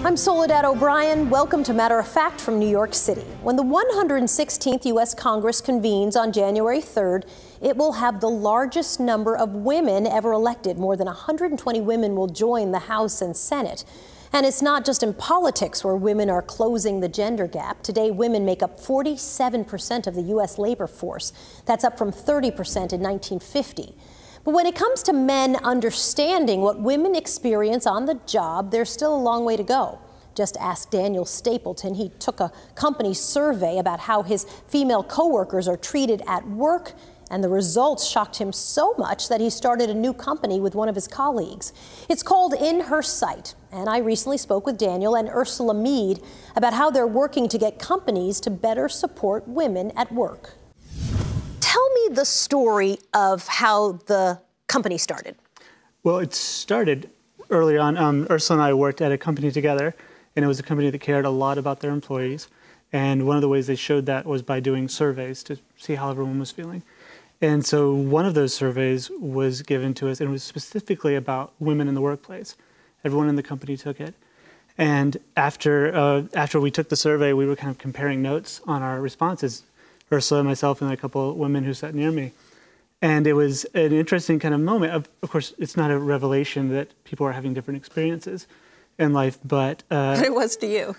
I'm Soledad O'Brien. Welcome to Matter of Fact from New York City. When the 116th U.S. Congress convenes on January 3rd, it will have the largest number of women ever elected. More than 120 women will join the House and Senate. And it's not just in politics where women are closing the gender gap. Today, women make up 47% of the U.S. labor force. That's up from 30% in 1950. But when it comes to men understanding what women experience on the job, there's still a long way to go. Just ask Daniel Stapleton. He took a company survey about how his female coworkers are treated at work, and the results shocked him so much that he started a new company with one of his colleagues. It's called In Her Sight, and I recently spoke with Daniel and Ursula Mead about how they're working to get companies to better support women at work. Tell me the story of how the company started. Well, it started early on. Ursula and I worked at a company together, and it was a company that cared a lot about their employees. And one of the ways they showed that was by doing surveys to see how everyone was feeling. And so one of those surveys was given to us, and it was specifically about women in the workplace. Everyone in the company took it. And after we took the survey, we were kind of comparing notes on our responses. Ursula, myself, and a couple of women who sat near me. And it was an interesting kind of moment. Of course, it's not a revelation that people are having different experiences in life, but it was to you.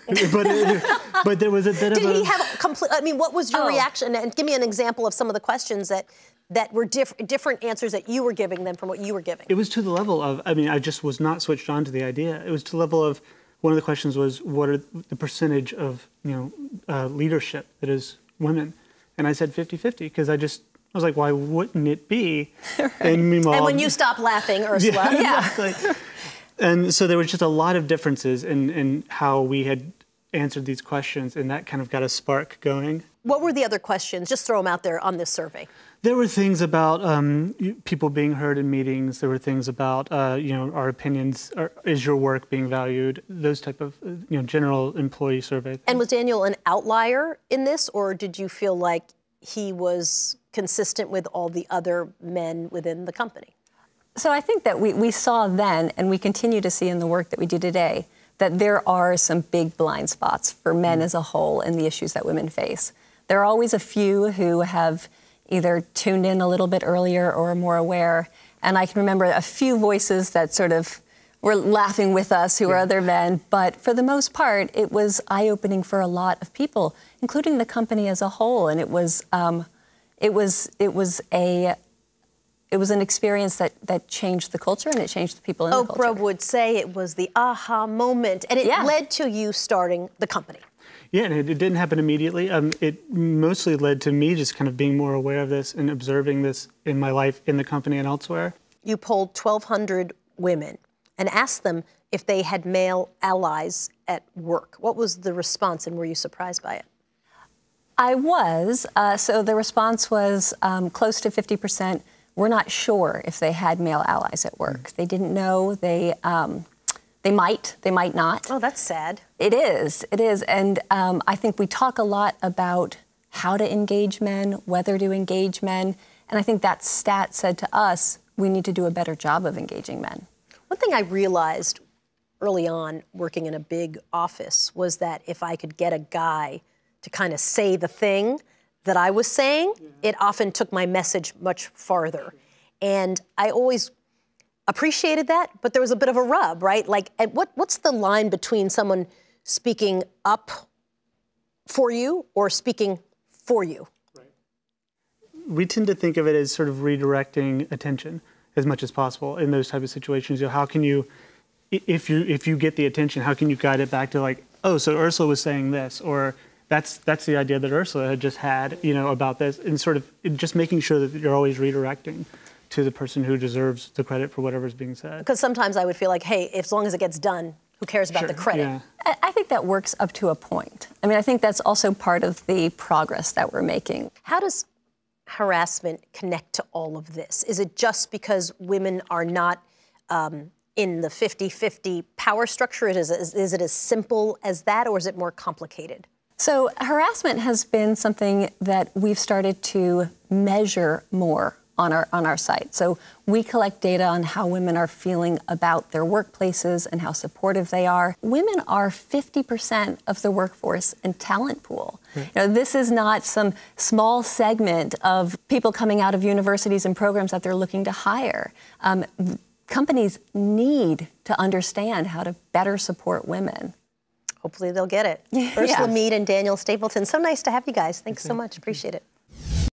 But there was a bit of a... Did he have complete... I mean, what was your reaction? And give me an example of some of the questions that were different answers that you were giving them from what you were giving. It was to the level of, I mean, I just was not switched on to the idea. It was to the level of, one of the questions was, what are the percentage of, leadership that is women? And I said 50-50 because I was like, why wouldn't it be? Right. And when you stopped laughing, Ursula. Yeah, exactly. And so there was just a lot of differences in how we had answered these questions, and that kind of got a spark going. What were the other questions? Just throw them out there on this survey. There were things about people being heard in meetings. There were things about, our opinions. Is your work being valued? Those type of, general employee survey. And was Daniel an outlier in this, or did you feel like he was consistent with all the other men within the company? So I think that we saw then, and we continue to see in the work that we do today, that there are some big blind spots for men as a whole in the issues that women face. There are always a few who have either tuned in a little bit earlier or are more aware. And I can remember a few voices that sort of were laughing with us who were other men. But for the most part, it was eye-opening for a lot of people, including the company as a whole. And it was an experience that changed the culture, and it changed the people in the culture. Oprah would say it was the aha moment, and it led to you starting the company. Yeah, and it didn't happen immediately. It mostly led to me just kind of being more aware of this and observing this in my life, in the company and elsewhere. You polled 1,200 women and asked them if they had male allies at work. What was the response, and were you surprised by it? I was. So the response was close to 50%. We're not sure if they had male allies at work. They didn't know. They might not. Oh, that's sad. It is. And I think we talk a lot about how to engage men, whether to engage men. And I think that stat said to us, we need to do a better job of engaging men. One thing I realized early on working in a big office was that if I could get a guy to kind of say the thing that I was saying, it often took my message much farther. And I always appreciated that, but there was a bit of a rub, right? Like, what's the line between someone speaking up for you or speaking for you? Right. We tend to think of it as sort of redirecting attention as much as possible in those type of situations. How can you, if you get the attention, how can you guide it back to like, oh, so Ursula was saying this, or that's the idea that Ursula had just had, about this, and sort of just making sure that you're always redirecting to the person who deserves the credit for whatever's being said. Because sometimes I would feel like, hey, as long as it gets done, who cares about the credit? Yeah. I think that works up to a point. I mean, I think that's also part of the progress that we're making. How does harassment connect to all of this? Is it just because women are not in the 50-50 power structure? Is it as simple as that, or is it more complicated? So harassment has been something that we've started to measure more on our site. So we collect data on how women are feeling about their workplaces and how supportive they are. Women are 50% of the workforce and talent pool. Right. You know, this is not some small segment of people coming out of universities and programs that they're looking to hire. Companies need to understand how to better support women. Hopefully they'll get it. Ursula Mead and Daniel Stapleton, so nice to have you guys. Thanks so much. Appreciate it.